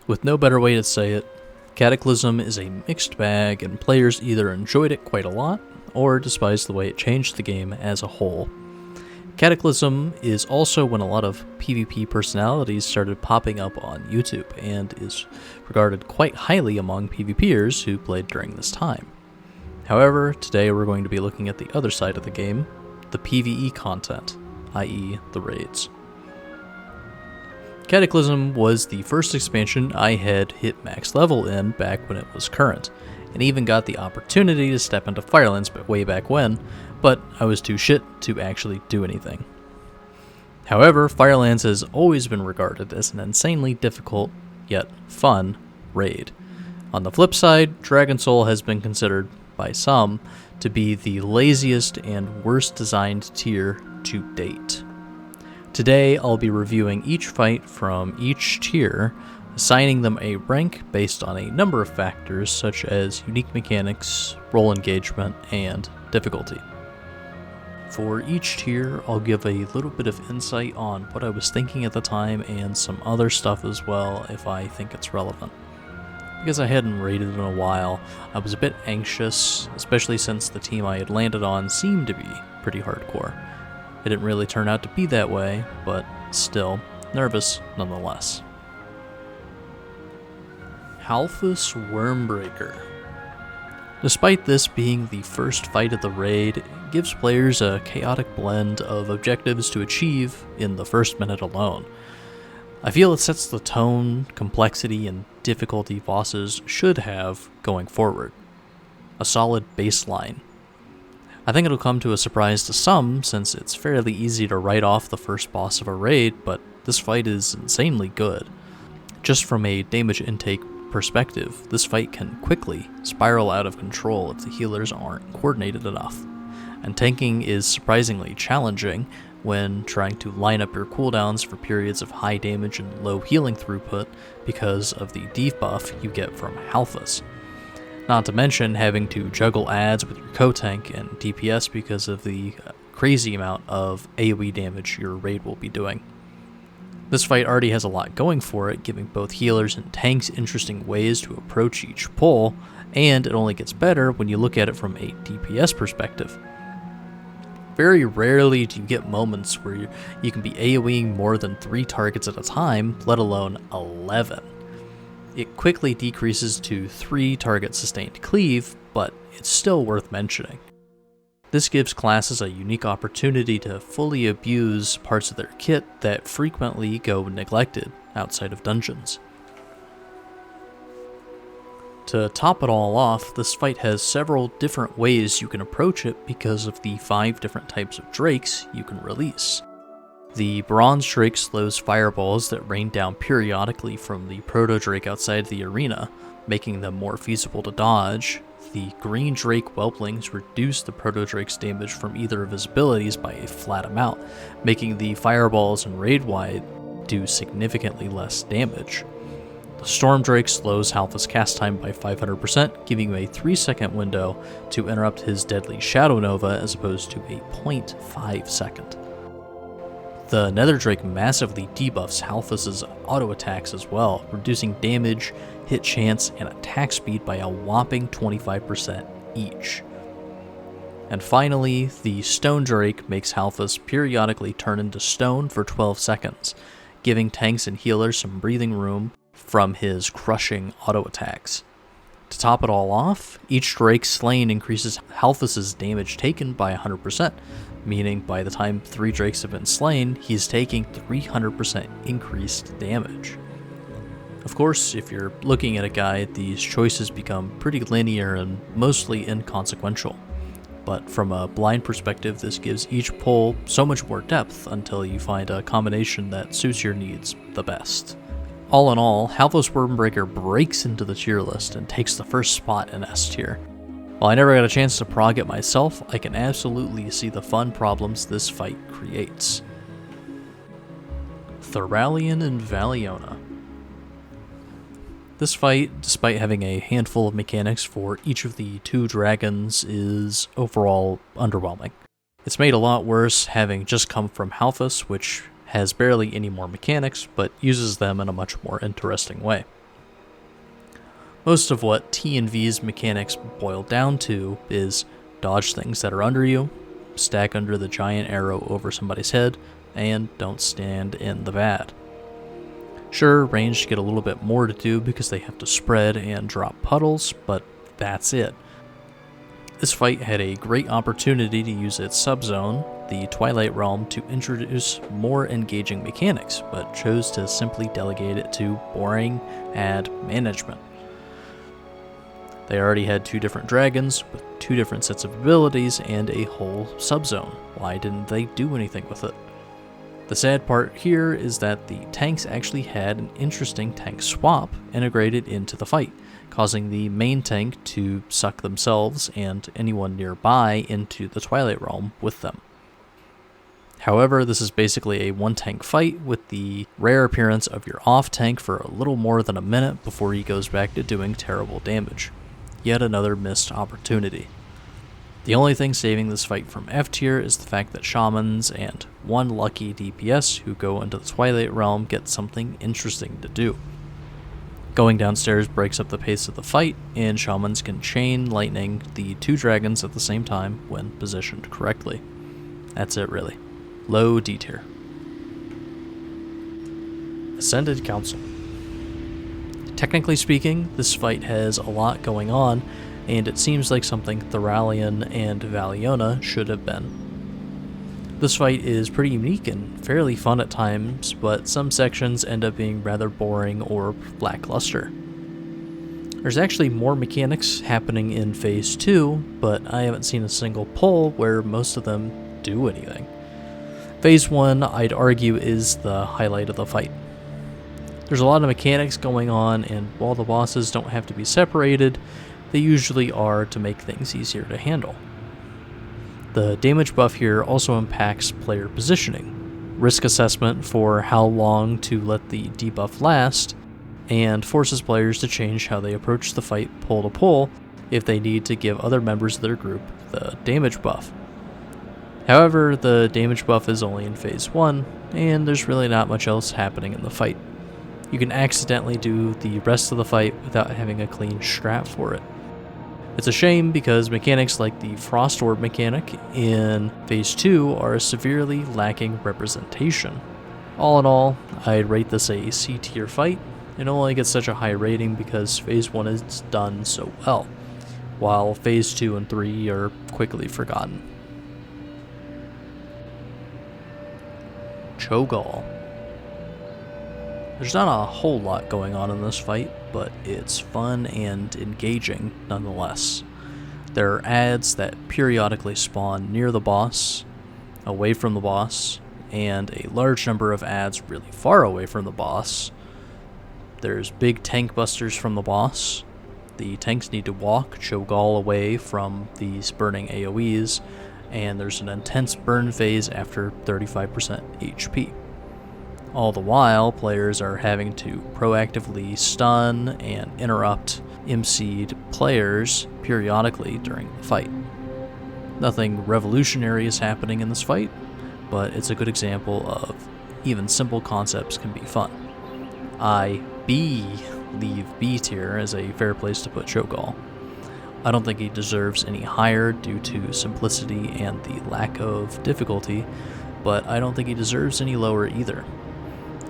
With no better way to say it, Cataclysm is a mixed bag, and players either enjoyed it quite a lot, or despised the way it changed the game as a whole. Cataclysm is also when a lot of PvP personalities started popping up on YouTube, and is regarded quite highly among PvPers who played during this time. However, today we're going to be looking at the other side of the game, the PvE content, i.e. the raids. Cataclysm was the first expansion I had hit max level in back when it was current, and even got the opportunity to step into Firelands way back when, but I was too shit to actually do anything. However, Firelands has always been regarded as an insanely difficult, yet fun, raid. On the flip side, Dragon Soul has been considered, by some, to be the laziest and worst designed tier to date. Today, I'll be reviewing each fight from each tier, assigning them a rank based on a number of factors such as unique mechanics, role engagement, and difficulty. For each tier, I'll give a little bit of insight on what I was thinking at the time and some other stuff as well if I think it's relevant. Because I hadn't raided in a while, I was a bit anxious, especially since the team I had landed on seemed to be pretty hardcore. It didn't really turn out to be that way, but still, nervous nonetheless. Halphus Wormbreaker. Despite this being the first fight of the raid, it gives players a chaotic blend of objectives to achieve in the first minute alone. I feel it sets the tone, complexity, and difficulty bosses should have going forward. A solid baseline. I think it'll come to a surprise to some, since it's fairly easy to write off the first boss of a raid, but this fight is insanely good. Just from a damage intake perspective, this fight can quickly spiral out of control if the healers aren't coordinated enough, and tanking is surprisingly challenging when trying to line up your cooldowns for periods of high damage and low healing throughput because of the debuff you get from Halphus. Not to mention having to juggle adds with your co-tank and DPS because of the crazy amount of AoE damage your raid will be doing. This fight already has a lot going for it, giving both healers and tanks interesting ways to approach each pull, and it only gets better when you look at it from a DPS perspective. Very rarely do you get moments where you can be AoEing more than 3 targets at a time, let alone 11. It quickly decreases to 3 target sustained cleave, but it's still worth mentioning. This gives classes a unique opportunity to fully abuse parts of their kit that frequently go neglected outside of dungeons. To top it all off, this fight has several different ways you can approach it because of the 5 different types of drakes you can release. The Bronze Drake slows fireballs that rain down periodically from the Proto Drake outside the arena, making them more feasible to dodge. The Green Drake Whelplings reduce the Proto Drake's damage from either of his abilities by a flat amount, making the fireballs and raid-wide do significantly less damage. The Storm Drake slows Halphus cast time by 500%, giving you a 3-second window to interrupt his deadly Shadow Nova as opposed to a 0.5 second. The Nether Drake massively debuffs Halphus' auto attacks as well, reducing damage, hit chance, and attack speed by a whopping 25% each. And finally, the Stone Drake makes Halphus periodically turn into stone for 12 seconds, giving tanks and healers some breathing room from his crushing auto attacks. To top it all off, each Drake slain increases Halphus' damage taken by 100%, meaning by the time 3 Drakes have been slain, he's taking 300% increased damage. Of course, if you're looking at a guide, these choices become pretty linear and mostly inconsequential. But from a blind perspective, this gives each pull so much more depth until you find a combination that suits your needs the best. All in all, Halphus Wormbreaker breaks into the tier list and takes the first spot in S tier. While I never got a chance to prog it myself, I can absolutely see the fun problems this fight creates. Thoralion and Valiona. This fight, despite having a handful of mechanics for each of the 2 dragons, is overall underwhelming. It's made a lot worse having just come from Halphus, which has barely any more mechanics, but uses them in a much more interesting way. Most of what T and V's mechanics boil down to is dodge things that are under you, stack under the giant arrow over somebody's head, and don't stand in the bad. Sure, ranged get a little bit more to do because they have to spread and drop puddles, but that's it. This fight had a great opportunity to use its subzone, the Twilight Realm, to introduce more engaging mechanics, but chose to simply delegate it to boring ad management. They already had 2 different dragons with 2 different sets of abilities and a whole subzone. Why didn't they do anything with it? The sad part here is that the tanks actually had an interesting tank swap integrated into the fight, causing the main tank to suck themselves and anyone nearby into the Twilight Realm with them. However, this is basically a 1-tank fight with the rare appearance of your off tank for a little more than a minute before he goes back to doing terrible damage. Yet another missed opportunity. The only thing saving this fight from F tier is the fact that shamans and 1 lucky DPS who go into the Twilight Realm get something interesting to do. Going downstairs breaks up the pace of the fight, and shamans can chain lightning the 2 dragons at the same time when positioned correctly. That's it really. Low D tier. Ascended Council. Technically speaking, this fight has a lot going on, and it seems like something Thoralion and Valiona should have been. This fight is pretty unique and fairly fun at times, but some sections end up being rather boring or lackluster. There's actually more mechanics happening in Phase 2, but I haven't seen a single pull where most of them do anything. Phase 1, I'd argue, is the highlight of the fight. There's a lot of mechanics going on, and while the bosses don't have to be separated, they usually are to make things easier to handle. The damage buff here also impacts player positioning, risk assessment for how long to let the debuff last, and forces players to change how they approach the fight pull to pull if they need to give other members of their group the damage buff. However, the damage buff is only in Phase 1, and there's really not much else happening in the fight. You can accidentally do the rest of the fight without having a clean strat for it. It's a shame because mechanics like the Frost Orb mechanic in Phase 2 are severely lacking representation. All in all, I'd rate this a C tier fight. It only gets such a high rating because Phase 1 is done so well, while Phase 2 and 3 are quickly forgotten. Cho'Gall. There's not a whole lot going on in this fight, but it's fun and engaging nonetheless. There are ads that periodically spawn near the boss, away from the boss, and a large number of ads really far away from the boss. There's big tank busters from the boss. The tanks need to walk Cho'Gall away from these burning AoEs, and there's an intense burn phase after 35% HP. All the while, players are having to proactively stun and interrupt MC'd players periodically during the fight. Nothing revolutionary is happening in this fight, but it's a good example of even simple concepts can be fun. I leave B tier as a fair place to put Cho'Gall. I don't think he deserves any higher due to simplicity and the lack of difficulty, but I don't think he deserves any lower either.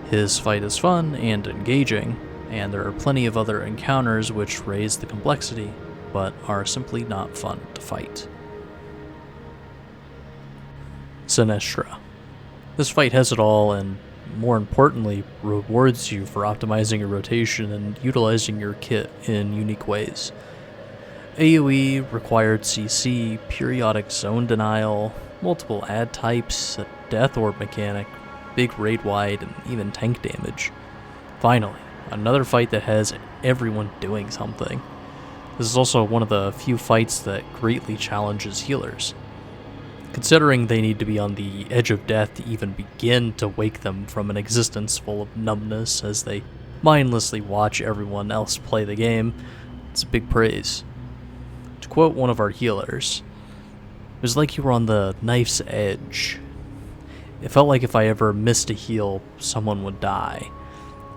His fight is fun and engaging, and there are plenty of other encounters which raise the complexity, but are simply not fun to fight. Sinestra. This fight has it all, and more importantly, rewards you for optimizing your rotation and utilizing your kit in unique ways. AoE, required CC, periodic zone denial, multiple ad types, a death orb mechanic, big raid wide, and even tank damage. Finally, another fight that has everyone doing something. This is also one of the few fights that greatly challenges healers, considering they need to be on the edge of death to even begin to wake them from an existence full of numbness as they mindlessly watch everyone else play the game. It's a big praise. To quote one of our healers, it was like you were on the knife's edge. It felt like if I ever missed a heal, someone would die.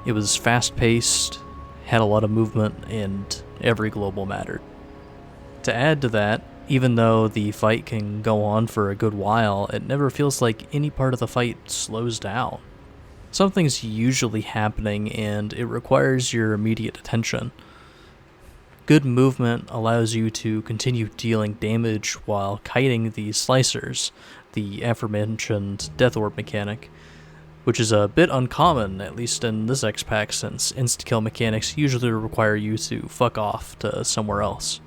It was fast-paced, had a lot of movement, and every global mattered. To add to that, even though the fight can go on for a good while, it never feels like any part of the fight slows down. Something's usually happening, and it requires your immediate attention. Good movement allows you to continue dealing damage while kiting the slicers, the aforementioned Death Orb mechanic, which is a bit uncommon, at least in this X-Pack, since insta-kill mechanics usually require you to fuck off to somewhere else.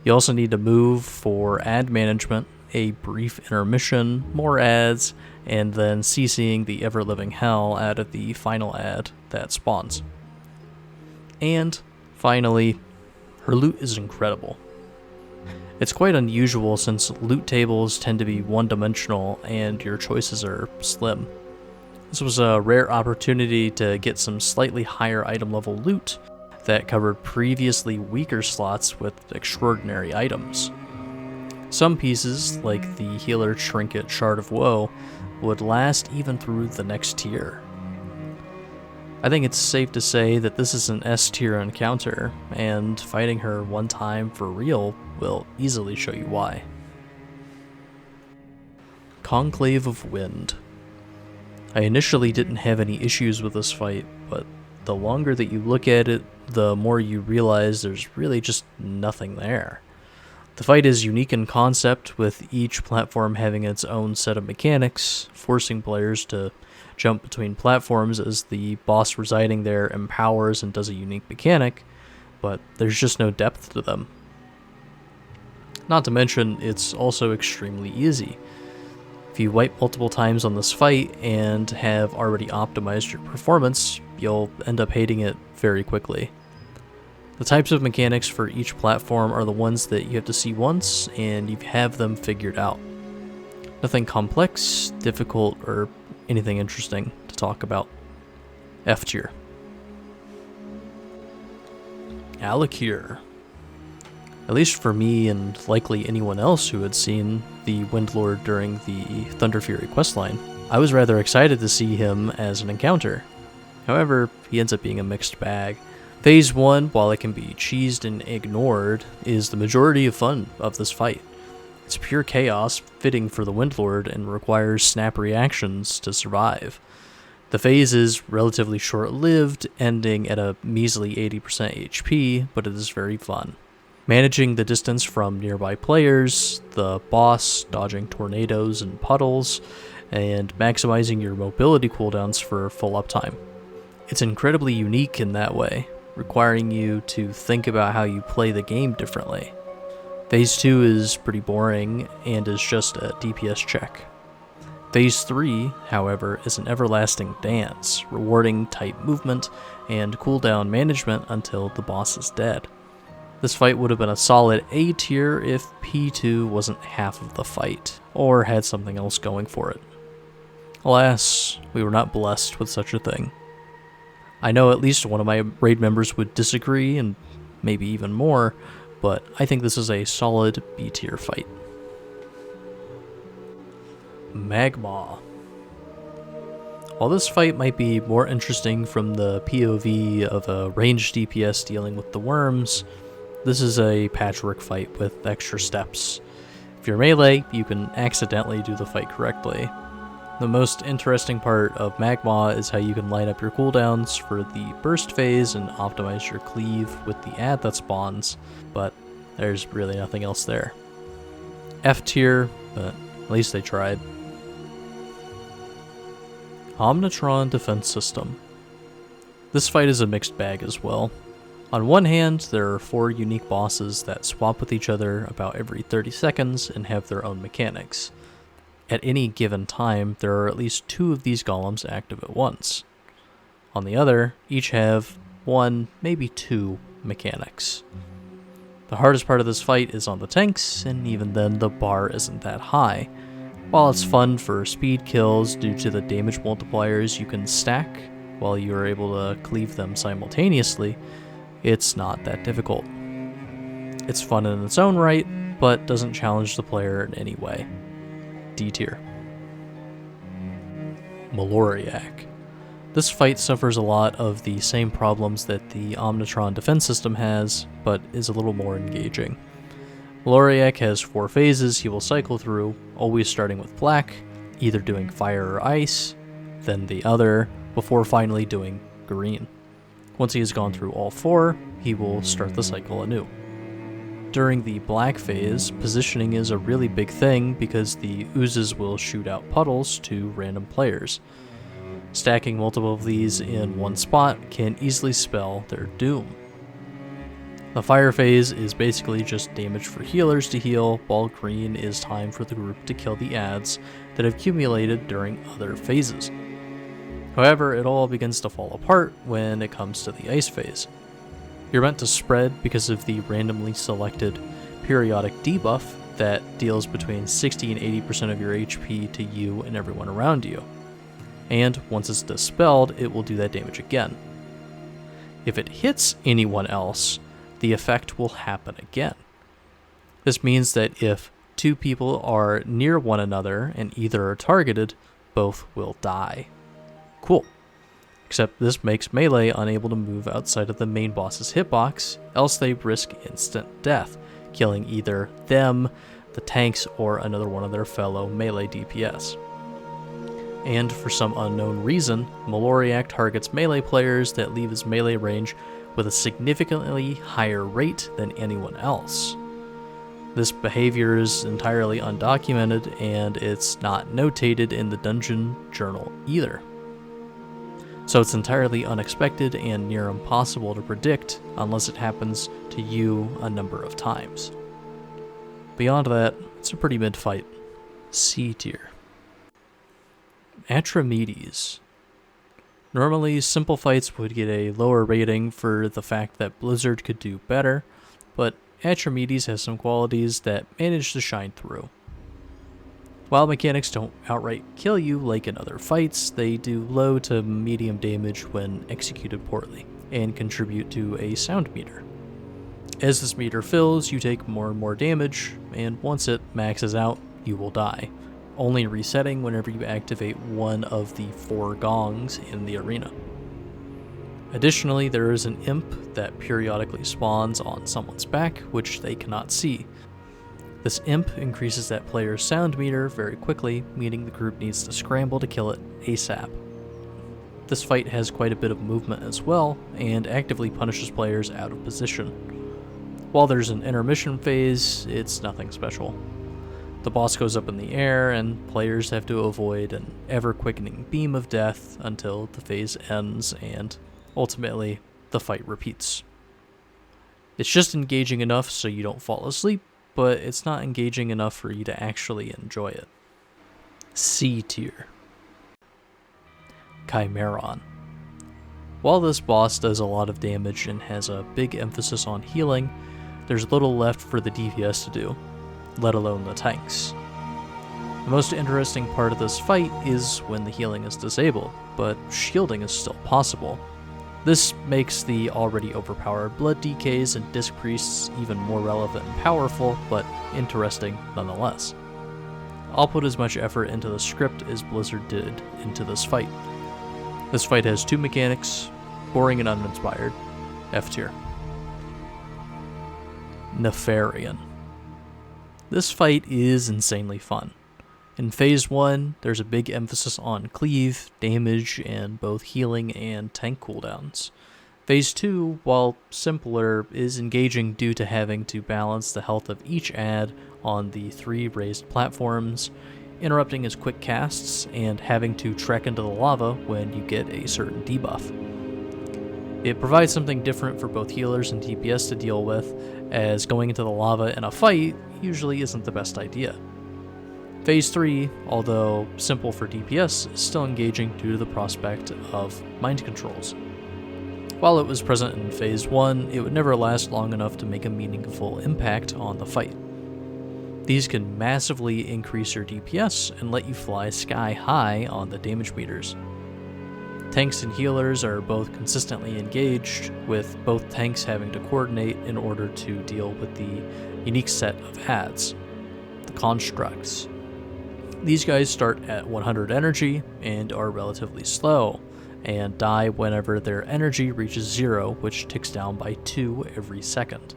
You also need to move for ad management, a brief intermission, more ads, and then CCing the ever-living hell out of the final ad that spawns. And, finally, her loot is incredible. It's quite unusual since loot tables tend to be one-dimensional and your choices are slim. This was a rare opportunity to get some slightly higher item level loot that covered previously weaker slots with extraordinary items. Some pieces, like the Healer Trinket Shard of Woe, would last even through the next tier. I think it's safe to say that this is an S tier encounter, and fighting her one time for real will easily show you why. Conclave of Wind. I initially didn't have any issues with this fight, but the longer that you look at it, the more you realize there's really just nothing there. The fight is unique in concept, with each platform having its own set of mechanics, forcing players to jump between platforms as the boss residing there empowers and does a unique mechanic, but there's just no depth to them. Not to mention, it's also extremely easy. If you wipe multiple times on this fight and have already optimized your performance, you'll end up hating it very quickly. The types of mechanics for each platform are the ones that you have to see once, and you have them figured out. Nothing complex, difficult, or anything interesting to talk about. F tier. Alakir. At least for me, and likely anyone else who had seen the Windlord during the Thunder Fury questline, I was rather excited to see him as an encounter. However, he ends up being a mixed bag. Phase 1, while it can be cheesed and ignored, is the majority of fun of this fight. It's pure chaos, fitting for the Windlord, and requires snap reactions to survive. The phase is relatively short-lived, ending at a measly 80% HP, but it is very fun. Managing the distance from nearby players, the boss, dodging tornadoes and puddles, and maximizing your mobility cooldowns for full uptime. It's incredibly unique in that way, requiring you to think about how you play the game differently. Phase 2 is pretty boring and is just a DPS check. Phase 3, however, is an everlasting dance, rewarding tight movement and cooldown management until the boss is dead. This fight would have been a solid A tier if P2 wasn't half of the fight, or had something else going for it. Alas, we were not blessed with such a thing. I know at least one of my raid members would disagree, and maybe even more, but I think this is a solid B tier fight. Magma. While this fight might be more interesting from the POV of a ranged DPS dealing with the worms, this is a patchwork fight with extra steps. If you're melee, you can accidentally do the fight correctly. The most interesting part of Magma is how you can line up your cooldowns for the burst phase and optimize your cleave with the ad that spawns, but there's really nothing else there. F tier, but at least they tried. Omnitron Defense System. This fight is a mixed bag as well. On one hand, there are 4 unique bosses that swap with each other about every 30 seconds and have their own mechanics. At any given time, there are at least 2 of these golems active at once. On the other, each have 1, maybe 2 mechanics. The hardest part of this fight is on the tanks, and even then the bar isn't that high. While it's fun for speed kills due to the damage multipliers you can stack while you are able to cleave them simultaneously, it's not that difficult. It's fun in its own right, but doesn't challenge the player in any way. D tier. Maloriak. This fight suffers a lot of the same problems that the Omnitron defense system has, but is a little more engaging. Maloriak has 4 phases he will cycle through, always starting with black, either doing fire or ice, then the other, before finally doing green. Once he has gone through all 4, he will start the cycle anew. During the black phase, positioning is a really big thing because the oozes will shoot out puddles to random players. Stacking multiple of these in one spot can easily spell their doom. The fire phase is basically just damage for healers to heal, while green is time for the group to kill the adds that have accumulated during other phases. However, it all begins to fall apart when it comes to the ice phase. You're meant to spread because of the randomly selected periodic debuff that deals between 60 and 80% of your HP to you and everyone around you. And once it's dispelled, it will do that damage again. If it hits anyone else, the effect will happen again. This means that if 2 people are near one another and either are targeted, both will die. Cool. Except this makes melee unable to move outside of the main boss's hitbox, else they risk instant death, killing either them, the tanks, or another one of their fellow melee DPS. And for some unknown reason, Maloriak targets melee players that leave his melee range with a significantly higher rate than anyone else. This behavior is entirely undocumented, and it's not notated in the dungeon journal either. So it's entirely unexpected and near impossible to predict unless it happens to you a number of times. Beyond that, it's a pretty mid fight. C tier. Atramedes. Normally, simple fights would get a lower rating for the fact that Blizzard could do better, but Atramedes has some qualities that manage to shine through. While mechanics don't outright kill you like in other fights, they do low to medium damage when executed poorly, and contribute to a sound meter. As this meter fills, you take more and more damage, and once it maxes out, you will die, only resetting whenever you activate one of the 4 gongs in the arena. Additionally, there is an imp that periodically spawns on someone's back, which they cannot see. This imp increases that player's sound meter very quickly, meaning the group needs to scramble to kill it ASAP. This fight has quite a bit of movement as well, and actively punishes players out of position. While there's an intermission phase, it's nothing special. The boss goes up in the air, and players have to avoid an ever-quickening beam of death until the phase ends, and ultimately, the fight repeats. It's just engaging enough so you don't fall asleep, but it's not engaging enough for you to actually enjoy it. C tier. Chimeron. While this boss does a lot of damage and has a big emphasis on healing, there's little left for the DPS to do, let alone the tanks. The most interesting part of this fight is when the healing is disabled, but shielding is still possible. This makes the already overpowered blood DKs and disc priests even more relevant and powerful, but interesting nonetheless. I'll put as much effort into the script as Blizzard did into this fight. This fight has 2 mechanics, boring and uninspired, F tier. Nefarian. This fight is insanely fun. In Phase 1, there's a big emphasis on cleave, damage, and both healing and tank cooldowns. Phase 2, while simpler, is engaging due to having to balance the health of each ad on the 3 raised platforms, interrupting his quick casts, and having to trek into the lava when you get a certain debuff. It provides something different for both healers and DPS to deal with, as going into the lava in a fight usually isn't the best idea. Phase 3, although simple for DPS, is still engaging due to the prospect of mind controls. While it was present in Phase 1, it would never last long enough to make a meaningful impact on the fight. These can massively increase your DPS and let you fly sky high on the damage meters. Tanks and healers are both consistently engaged, with both tanks having to coordinate in order to deal with the unique set of ads, the constructs. These guys start at 100 energy and are relatively slow, and die whenever their energy reaches 0, which ticks down by 2 every second.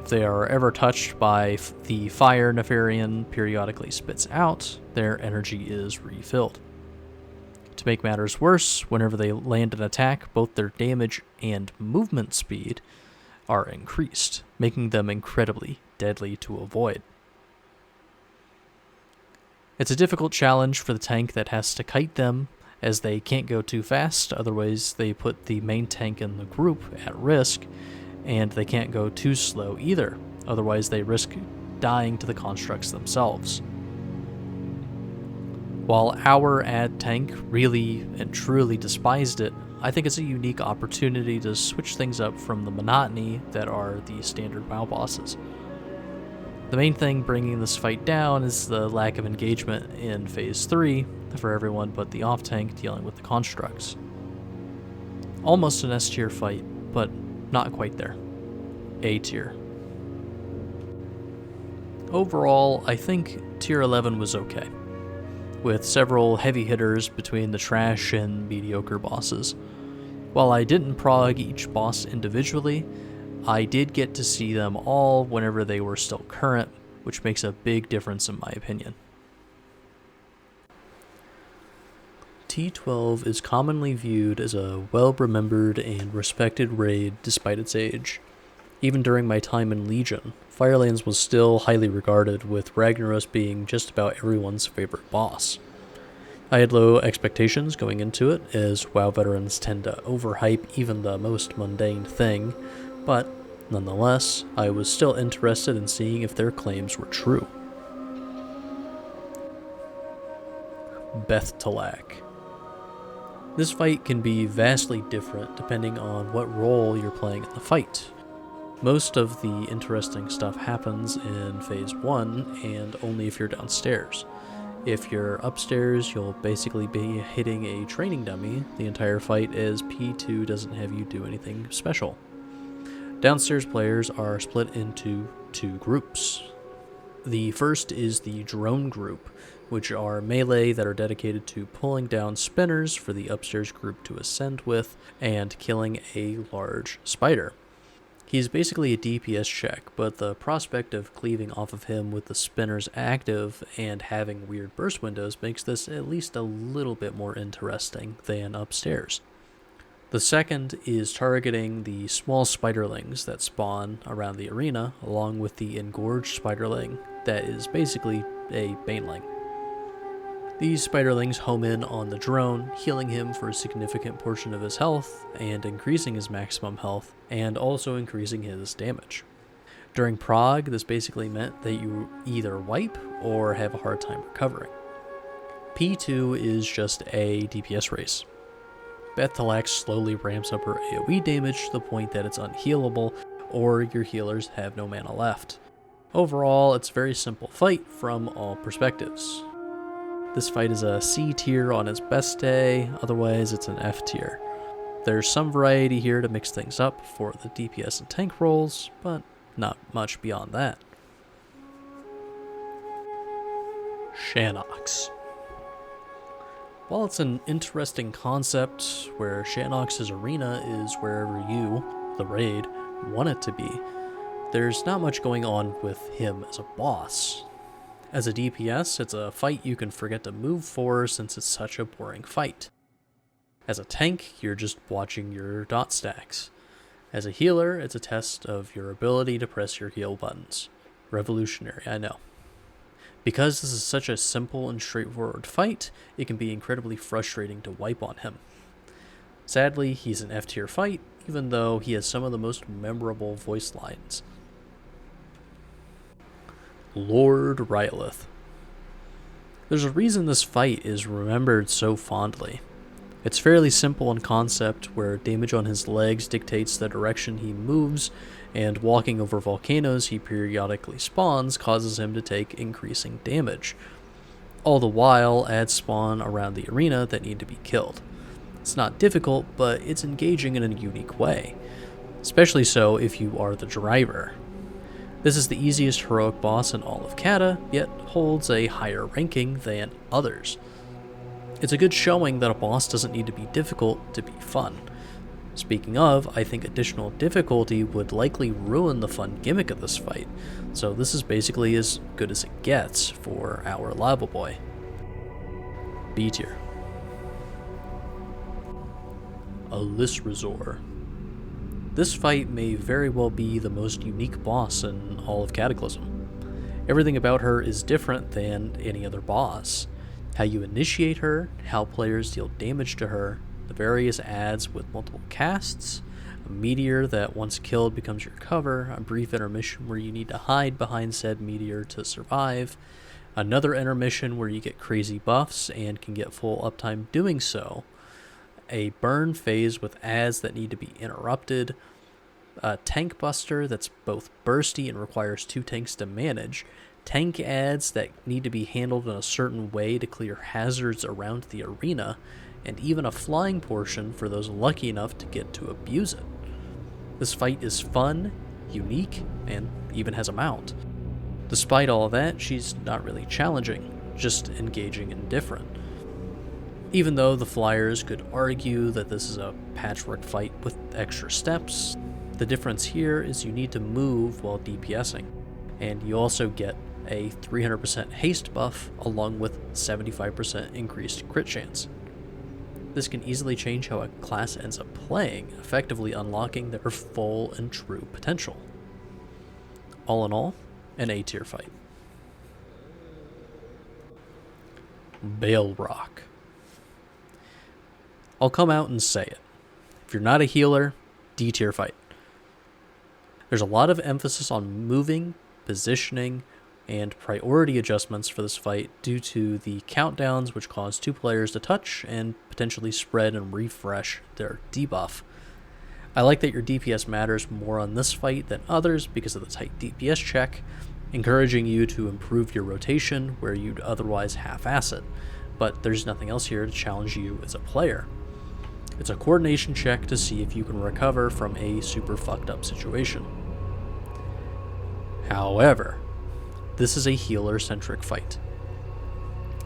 If they are ever touched by the fire Nefarian periodically spits out, their energy is refilled. To make matters worse, whenever they land an attack, both their damage and movement speed are increased, making them incredibly deadly to avoid. It's a difficult challenge for the tank that has to kite them, as they can't go too fast, otherwise they put the main tank in the group at risk, and they can't go too slow either, otherwise they risk dying to the constructs themselves. While our ad tank really and truly despised it, I think it's a unique opportunity to switch things up from the monotony that are the standard WoW bosses. The main thing bringing this fight down is the lack of engagement in Phase 3 for everyone but the off-tank dealing with the constructs. Almost an S tier fight, but not quite there. A tier. Overall, I think Tier 11 was okay, with several heavy hitters between the trash and mediocre bosses. While I didn't prog each boss individually, I did get to see them all whenever they were still current, which makes a big difference in my opinion. T12 is commonly viewed as a well-remembered and respected raid despite its age. Even during my time in Legion, Firelands was still highly regarded, with Ragnaros being just about everyone's favorite boss. I had low expectations going into it, as WoW veterans tend to overhype even the most mundane thing, but nonetheless, I was still interested in seeing if their claims were true. Beth-Talak. This fight can be vastly different depending on what role you're playing in the fight. Most of the interesting stuff happens in Phase 1, and only if you're downstairs. If you're upstairs, you'll basically be hitting a training dummy the entire fight, as P2 doesn't have you do anything special. Downstairs players are split into 2 groups. The first is the drone group, which are melee that are dedicated to pulling down spinners for the upstairs group to ascend with and killing a large spider. He's basically a DPS check, but the prospect of cleaving off of him with the spinners active and having weird burst windows makes this at least a little bit more interesting than upstairs. The second is targeting the small spiderlings that spawn around the arena, along with the engorged spiderling that is basically a baneling. These spiderlings home in on the drone, healing him for a significant portion of his health, and increasing his maximum health, and also increasing his damage. During prog, this basically meant that you either wipe or have a hard time recovering. P2 is just a DPS race. Beth-Talak slowly ramps up her AoE damage to the point that it's unhealable, or your healers have no mana left. Overall, it's a very simple fight from all perspectives. This fight is a C tier on its best day, otherwise it's an F tier. There's some variety here to mix things up for the DPS and tank roles, but not much beyond that. Shanox. While it's an interesting concept where Shanox's arena is wherever you, the raid, want it to be, there's not much going on with him as a boss. As a DPS, it's a fight you can forget to move for since it's such a boring fight. As a tank, you're just watching your dot stacks. As a healer, it's a test of your ability to press your heal buttons. Revolutionary, I know. Because this is such a simple and straightforward fight, it can be incredibly frustrating to wipe on him. Sadly, he's an F tier fight, even though he has some of the most memorable voice lines. Lord Rylith. There's a reason this fight is remembered so fondly. It's fairly simple in concept, where damage on his legs dictates the direction he moves, and walking over volcanoes he periodically spawns causes him to take increasing damage. All the while, ads spawn around the arena that need to be killed. It's not difficult, but it's engaging in a unique way, especially so if you are the driver. This is the easiest heroic boss in all of Cata, yet holds a higher ranking than others. It's a good showing that a boss doesn't need to be difficult to be fun. Speaking of, I think additional difficulty would likely ruin the fun gimmick of this fight, so this is basically as good as it gets for our lava boy. B tier. Alisrazor. This fight may very well be the most unique boss in all of Cataclysm. Everything about her is different than any other boss. How you initiate her, how players deal damage to her, the various adds with multiple casts, a meteor that once killed becomes your cover, a brief intermission where you need to hide behind said meteor to survive, another intermission where you get crazy buffs and can get full uptime doing so, a burn phase with adds that need to be interrupted, a tank buster that's both bursty and requires 2 tanks to manage, tank adds that need to be handled in a certain way to clear hazards around the arena, and even a flying portion for those lucky enough to get to abuse it. This fight is fun, unique, and even has a mount. Despite all that, she's not really challenging, just engaging and different. Even though the flyers could argue that this is a patchwork fight with extra steps, the difference here is you need to move while DPSing, and you also get a 300% haste buff along with 75% increased crit chance. This can easily change how a class ends up playing, effectively unlocking their full and true potential. All in all, an A tier fight. Balrog. I'll come out and say it. If you're not a healer, D tier fight. There's a lot of emphasis on moving, positioning, and priority adjustments for this fight due to the countdowns which cause 2 players to touch and potentially spread and refresh their debuff. I like that your DPS matters more on this fight than others because of the tight DPS check, encouraging you to improve your rotation where you'd otherwise half-ass it, but there's nothing else here to challenge you as a player. It's a coordination check to see if you can recover from a super fucked up situation. However, this is a healer-centric fight.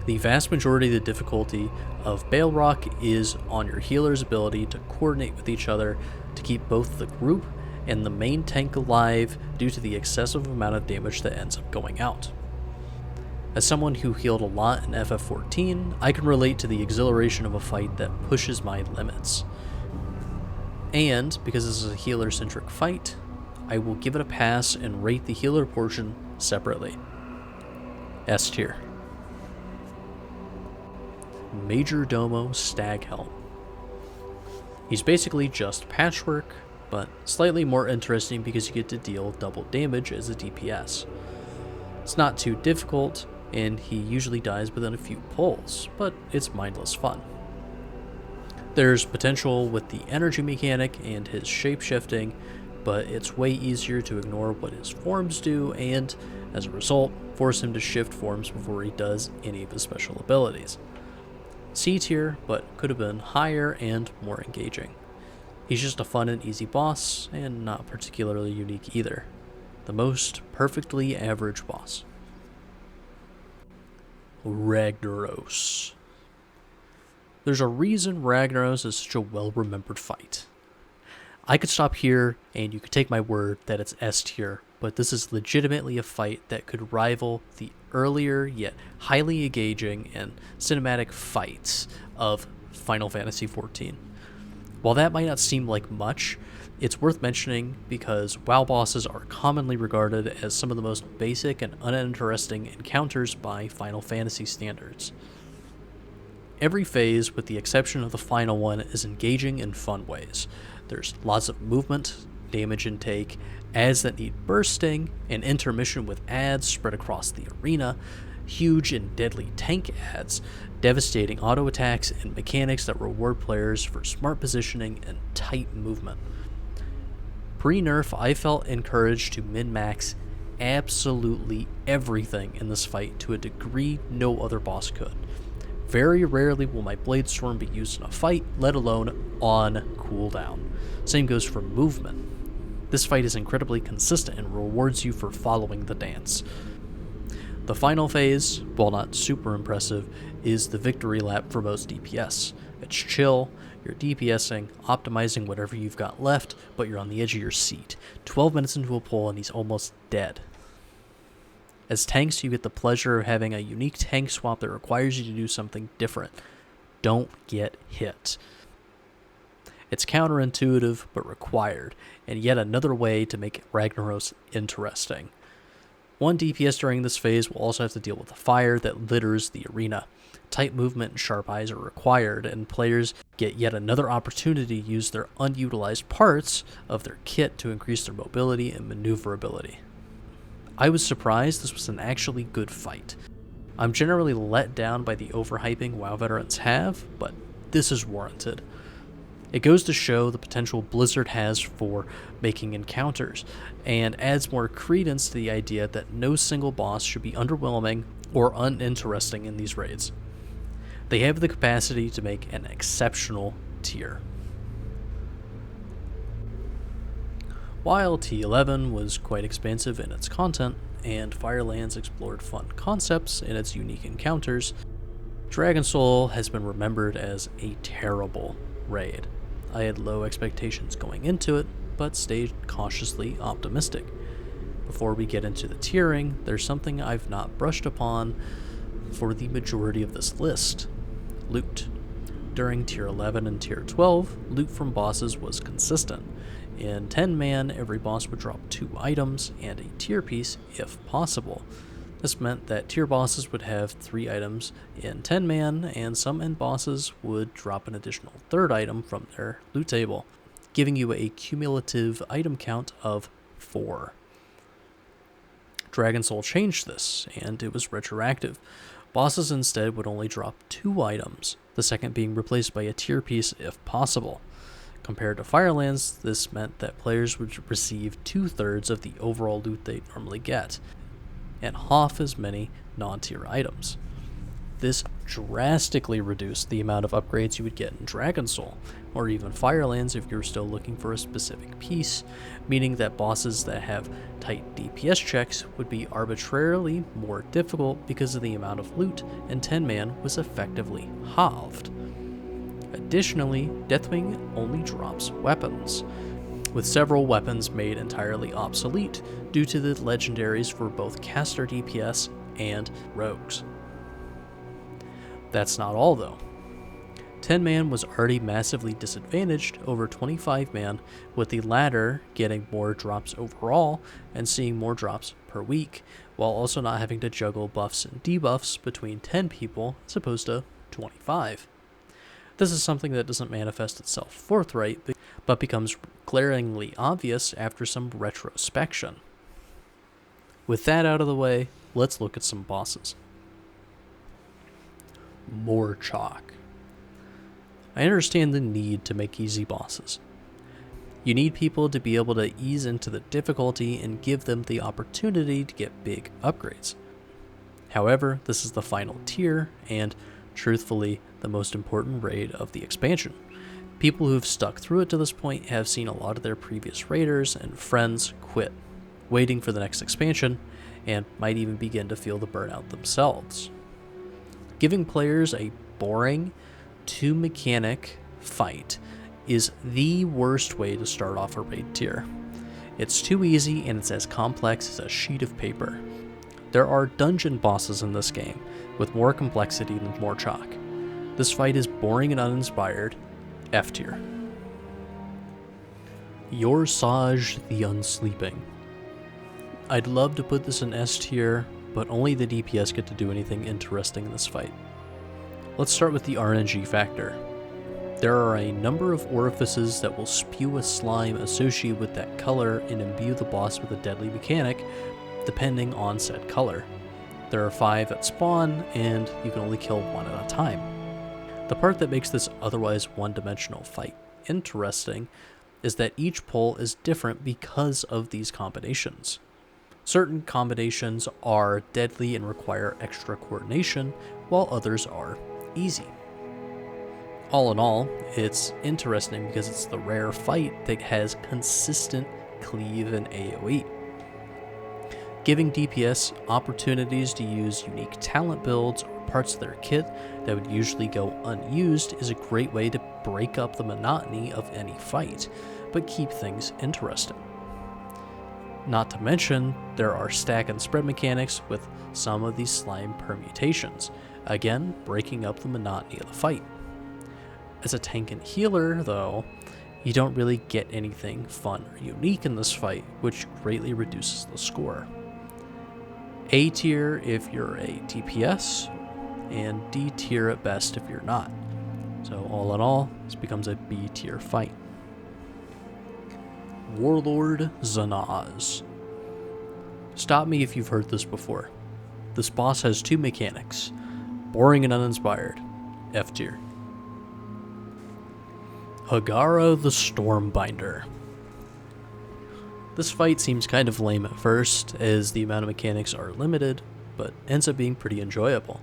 The vast majority of the difficulty of Balrog is on your healer's ability to coordinate with each other to keep both the group and the main tank alive due to the excessive amount of damage that ends up going out. As someone who healed a lot in FF14, I can relate to the exhilaration of a fight that pushes my limits. And because this is a healer-centric fight, I will give it a pass and rate the healer portion separately. S tier. Major Domo Staghelm. He's basically just patchwork, but slightly more interesting because you get to deal double damage as a DPS. It's not too difficult, and he usually dies within a few pulls, but it's mindless fun. There's potential with the energy mechanic and his shape-shifting, but it's way easier to ignore what his forms do and, as a result, force him to shift forms before he does any of his special abilities. C tier, but could have been higher and more engaging. He's just a fun and easy boss, and not particularly unique either. The most perfectly average boss. Ragnaros. There's a reason Ragnaros is such a well-remembered fight. I could stop here, and you could take my word that it's S tier, but this is legitimately a fight that could rival the earlier yet highly engaging and cinematic fights of Final Fantasy XIV. While that might not seem like much, it's worth mentioning because WoW bosses are commonly regarded as some of the most basic and uninteresting encounters by Final Fantasy standards. Every phase, with the exception of the final one, is engaging in fun ways. There's lots of movement, damage intake, adds that need bursting, an intermission with adds spread across the arena, huge and deadly tank adds, devastating auto attacks, and mechanics that reward players for smart positioning and tight movement. Pre-nerf, I felt encouraged to min-max absolutely everything in this fight to a degree no other boss could. Very rarely will my Blade Storm be used in a fight, let alone on cooldown. Same goes for movement. This fight is incredibly consistent and rewards you for following the dance. The final phase, while not super impressive, is the victory lap for most DPS. It's chill, you're DPSing, optimizing whatever you've got left, but you're on the edge of your seat. 12 minutes into a pull and he's almost dead. As tanks, you get the pleasure of having a unique tank swap that requires you to do something different. Don't get hit. It's counterintuitive, but required, and yet another way to make Ragnaros interesting. One DPS during this phase will also have to deal with the fire that litters the arena. Tight movement and sharp eyes are required, and players get yet another opportunity to use their unutilized parts of their kit to increase their mobility and maneuverability. I was surprised this was an actually good fight. I'm generally let down by the overhyping WoW veterans have, but this is warranted. It goes to show the potential Blizzard has for making encounters, and adds more credence to the idea that no single boss should be underwhelming or uninteresting in these raids. They have the capacity to make an exceptional tier. While T11 was quite expansive in its content, and Firelands explored fun concepts in its unique encounters, Dragonsoul has been remembered as a terrible raid. I had low expectations going into it, but stayed cautiously optimistic. Before we get into the tiering, there's something I've not brushed upon for the majority of this list: loot. During tier 11 and tier 12, loot from bosses was consistent. In 10-man, every boss would drop 2 items and a tier piece if possible. This meant that tier bosses would have 3 items in 10-man, and some end bosses would drop an additional 3rd item from their loot table, giving you a cumulative item count of 4. Dragonsoul changed this, and it was retroactive. Bosses instead would only drop 2 items, the second being replaced by a tier piece if possible. Compared to Firelands, this meant that players would receive 2/3 of the overall loot they normally get, and half as many non-tier items. This drastically reduced the amount of upgrades you would get in Dragonsoul, or even Firelands if you're still looking for a specific piece, meaning that bosses that have tight DPS checks would be arbitrarily more difficult because of the amount of loot, and 10-man was effectively halved. Additionally, Deathwing only drops weapons, with several weapons made entirely obsolete due to the legendaries for both caster DPS and rogues. That's not all though. 10-man was already massively disadvantaged over 25-man, with the latter getting more drops overall and seeing more drops per week, while also not having to juggle buffs and debuffs between 10 people as opposed to 25. This is something that doesn't manifest itself forthright, but becomes glaringly obvious after some retrospection. With that out of the way, let's look at some bosses. More chalk. I understand the need to make easy bosses. You need people to be able to ease into the difficulty and give them the opportunity to get big upgrades. However, this is the final tier, and truthfully, the most important raid of the expansion. People who've stuck through it to this point have seen a lot of their previous raiders and friends quit, waiting for the next expansion, and might even begin to feel the burnout themselves. Giving players a boring, two-mechanic fight is the worst way to start off a raid tier. It's too easy and it's as complex as a sheet of paper. There are dungeon bosses in this game, with more complexity than more chalk. This fight is boring and uninspired. F tier. Yorsaj the Unsleeping. I'd love to put this in S tier, but only the DPS get to do anything interesting in this fight. Let's start with the RNG factor. There are a number of orifices that will spew a slime associated with that color and imbue the boss with a deadly mechanic, depending on said color. There are 5 at spawn, and you can only kill 1 at a time. The part that makes this otherwise one-dimensional fight interesting is that each pull is different because of these combinations. Certain combinations are deadly and require extra coordination, while others are easy. All in all, it's interesting because it's the rare fight that has consistent cleave and AoE. Giving DPS opportunities to use unique talent builds or parts of their kit that would usually go unused is a great way to break up the monotony of any fight, but keep things interesting. Not to mention, there are stack and spread mechanics with some of these slime permutations, again breaking up the monotony of the fight. As a tank and healer, though, you don't really get anything fun or unique in this fight, which greatly reduces the score. A tier if you're a DPS, and D tier at best if you're not. So all in all, this becomes a B tier fight. Warlord Zanaz. Stop me if you've heard this before. This boss has two mechanics: boring and uninspired, F tier. Hagara the Stormbinder. This fight seems kind of lame at first, as the amount of mechanics are limited, but ends up being pretty enjoyable.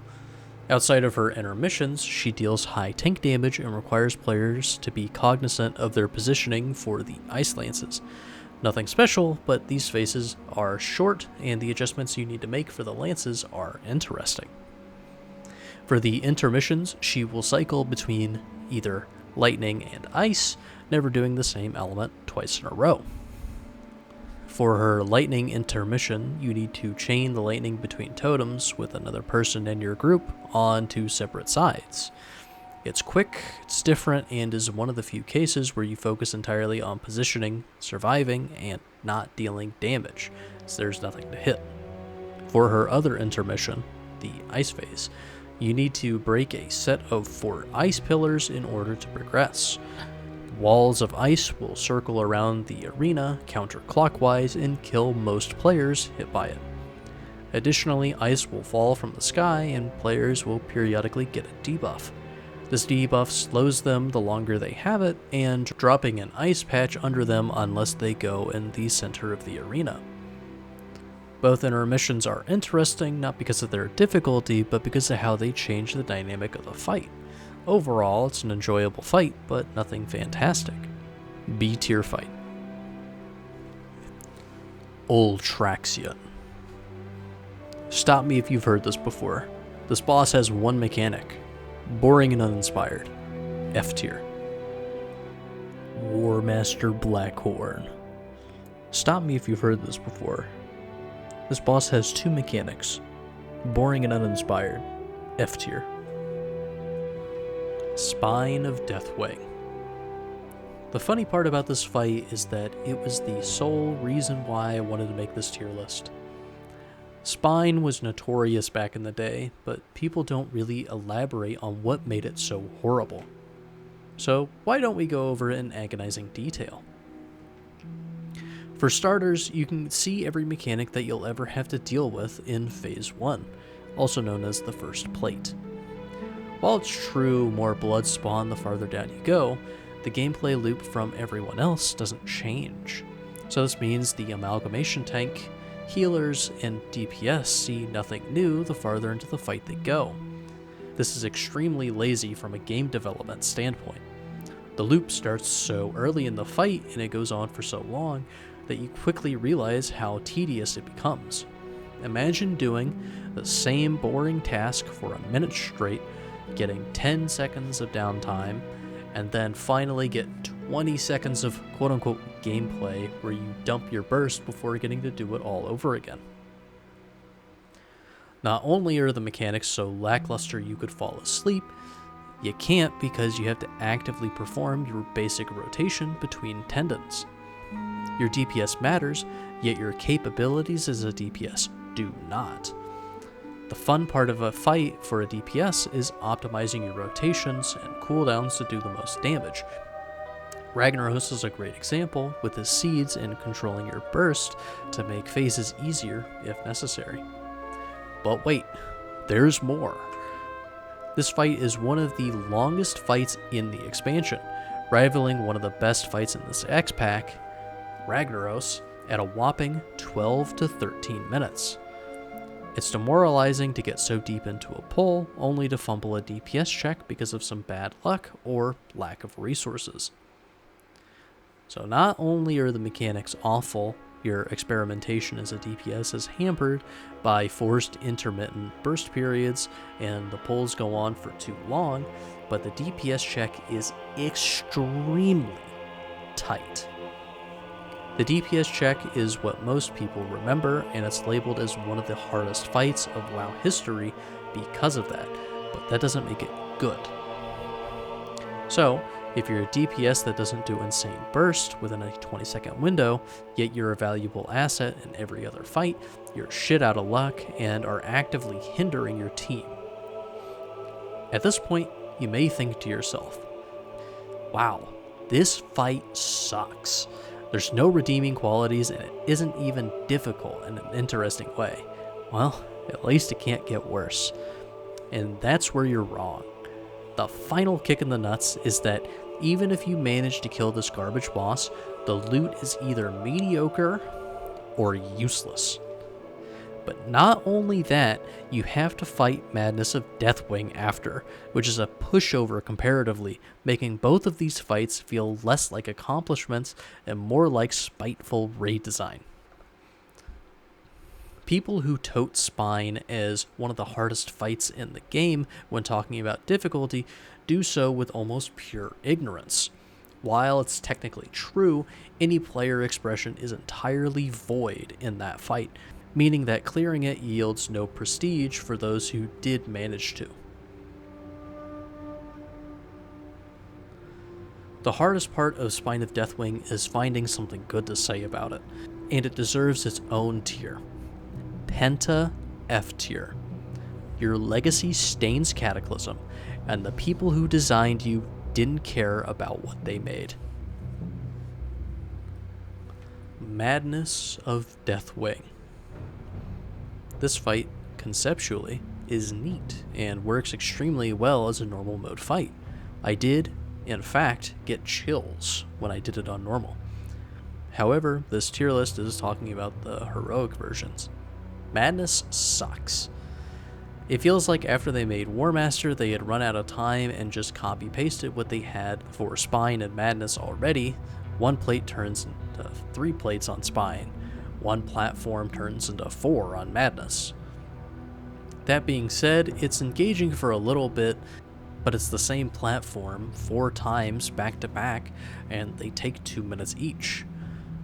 Outside of her intermissions, she deals high tank damage and requires players to be cognizant of their positioning for the ice lances. Nothing special, but these phases are short, and the adjustments you need to make for the lances are interesting. For the intermissions, she will cycle between either lightning and ice, never doing the same element twice in a row. For her lightning intermission, you need to chain the lightning between totems with another person in your group on two separate sides. It's quick, it's different, and is one of the few cases where you focus entirely on positioning, surviving, and not dealing damage, as there's nothing to hit. For her other intermission, the ice phase, you need to break a set of 4 ice pillars in order to progress. Walls of ice will circle around the arena counterclockwise and kill most players hit by it. Additionally, ice will fall from the sky and players will periodically get a debuff. This debuff slows them the longer they have it, and dropping an ice patch under them unless they go in the center of the arena. Both intermissions are interesting, not because of their difficulty, but because of how they change the dynamic of the fight. Overall, it's an enjoyable fight, but nothing fantastic. B tier fight. Ultraxion. Stop me if you've heard this before. This boss has one mechanic: boring and uninspired, F tier. Warmaster Blackhorn. Stop me if you've heard this before. This boss has two mechanics: boring and uninspired, F tier. Spine of Deathwing. The funny part about this fight is that it was the sole reason why I wanted to make this tier list. Spine was notorious back in the day, but people don't really elaborate on what made it so horrible. So why don't we go over it in agonizing detail? For starters, you can see every mechanic that you'll ever have to deal with in Phase 1, also known as the first plate. While it's true more blood spawn the farther down you go, the gameplay loop from everyone else doesn't change. So this means the amalgamation tank, healers, and DPS see nothing new the farther into the fight they go. This is extremely lazy from a game development standpoint. The loop starts so early in the fight and it goes on for so long that you quickly realize how tedious it becomes. Imagine doing the same boring task for a minute straight, getting 10 seconds of downtime, and then finally get 20 seconds of quote-unquote gameplay where you dump your burst before getting to do it all over again. Not only are the mechanics so lackluster you could fall asleep, you can't because you have to actively perform your basic rotation between tendons. Your DPS matters, yet your capabilities as a DPS do not. The fun part of a fight for a DPS is optimizing your rotations and cooldowns to do the most damage. Ragnaros is a great example, with his seeds and controlling your burst to make phases easier if necessary. But wait, there's more. This fight is one of the longest fights in the expansion, rivaling one of the best fights in this X-Pack, Ragnaros, at a whopping 12 to 13 minutes. It's demoralizing to get so deep into a pull, only to fumble a DPS check because of some bad luck or lack of resources. So not only are the mechanics awful, Your experimentation as a DPS is hampered by forced intermittent burst periods, and the pulls go on for too long, but the DPS check is extremely tight. The DPS check is what most people remember, and it's labeled as one of the hardest fights of WoW history because of that, but that doesn't make it good. So, if you're a DPS that doesn't do insane burst within a 20-second window, yet you're a valuable asset in every other fight, you're shit out of luck and are actively hindering your team. At this point, you may think to yourself, wow, this fight sucks. There's no redeeming qualities and it isn't even difficult in an interesting way. Well, at least it can't get worse. And that's where you're wrong. The final kick in the nuts is that even if you manage to kill this garbage boss, the loot is either mediocre or useless. But not only that, you have to fight Madness of Deathwing after, which is a pushover comparatively, making both of these fights feel less like accomplishments and more like spiteful raid design. People who tote Spine as one of the hardest fights in the game when talking about difficulty do so with almost pure ignorance. While it's technically true, any player expression is entirely void in that fight, meaning that clearing it yields no prestige for those who did manage to. The hardest part of Spine of Deathwing is finding something good to say about it, and it deserves its own tier. Penta F tier. Your legacy stains Cataclysm, and the people who designed you didn't care about what they made. Madness of Deathwing. This fight, conceptually, is neat and works extremely well as a normal mode fight. I did, in fact, get chills when I did it on normal. However, this tier list is talking about the heroic versions. Madness sucks. It feels like after they made War Master, they had run out of time and just copy-pasted what they had for Spine and Madness already. One plate turns into 3 plates on Spine. One platform turns into 4 on Madness. That being said, it's engaging for a little bit, but it's the same platform 4 times back to back, and they take 2 minutes each.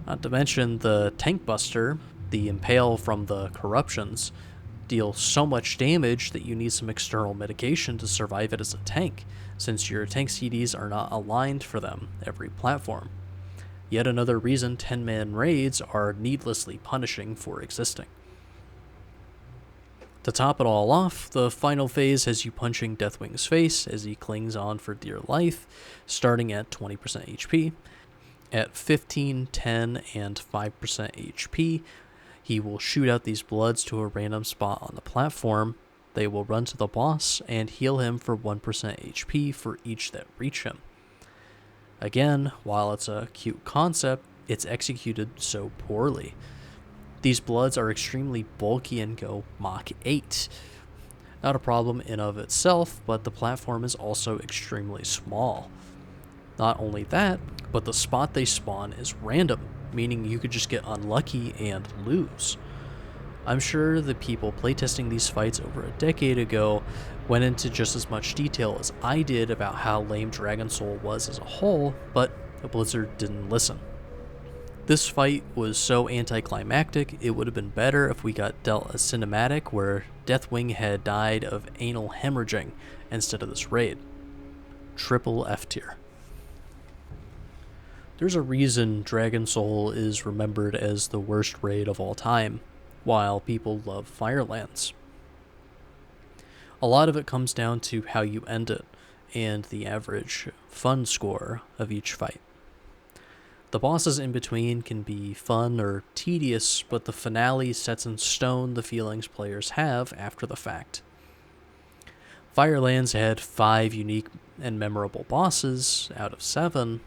Not to mention the Tank Buster, the impale from the corruptions, deal so much damage that you need some external mitigation to survive it as a tank, since your tank CDs are not aligned for them every platform. Yet another reason 10-man raids are needlessly punishing for existing. To top it all off, the final phase has you punching Deathwing's face as he clings on for dear life, starting at 20% HP. At 15, 10, and 5% HP, he will shoot out these bloods to a random spot on the platform. They will run to the boss and heal him for 1% HP for each that reach him. Again, while it's a cute concept, it's executed so poorly. These bloods are extremely bulky and go Mach 8. Not a problem in of itself, but the platform is also extremely small. Not only that, but the spot they spawn is random, meaning you could just get unlucky and lose. I'm sure the people playtesting these fights over a decade ago went into just as much detail as I did about how lame Dragon Soul was as a whole, but Blizzard didn't listen. This fight was so anticlimactic, it would have been better if we got dealt a cinematic where Deathwing had died of anal hemorrhaging instead of this raid. Triple F tier. There's a reason Dragon Soul is remembered as the worst raid of all time, while people love Firelands. A lot of it comes down to how you end it, and the average fun score of each fight. The bosses in between can be fun or tedious, but the finale sets in stone the feelings players have after the fact. Firelands had 5 unique and memorable bosses out of 7,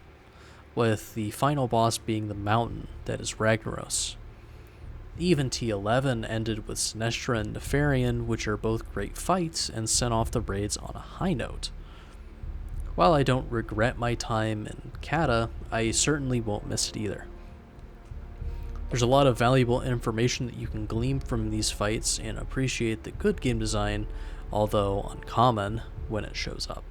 with the final boss being the mountain that is Ragnaros. Even T11 ended with Sinestra and Nefarian, which are both great fights and sent off the raids on a high note. While I don't regret my time in Cata, I certainly won't miss it either. There's a lot of valuable information that you can glean from these fights and appreciate the good game design, although uncommon, when it shows up.